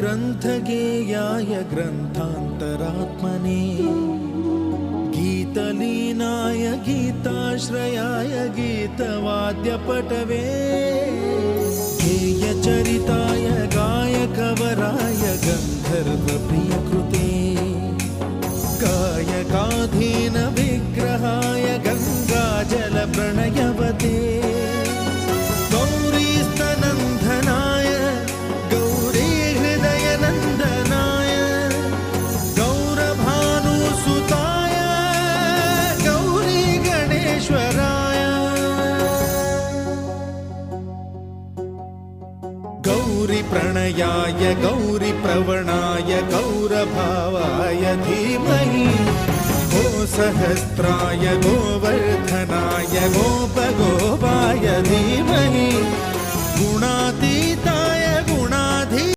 ग्रन्थगेयाय ग्रन्थान्तरात्मने गीतलीनाय गीताश्रयाय गीतवाद्यपटवे गेयचरिताय गायकवराय गन्धर्वप्रियकृते गायकाधीन विग्रहाय गङ्गाजलप्रणयवते गौरीस्तनन्दनाय गौरीहृदयनन्दनाय गौरभानुसुताय गौरीगणेश्वराय गौरीप्रणयाय गौरीप्रवणाय गौरभावाय धीमहि गोसहस्राय गोवर्धनाय गोपगोपाय धीमहि गुणातीताय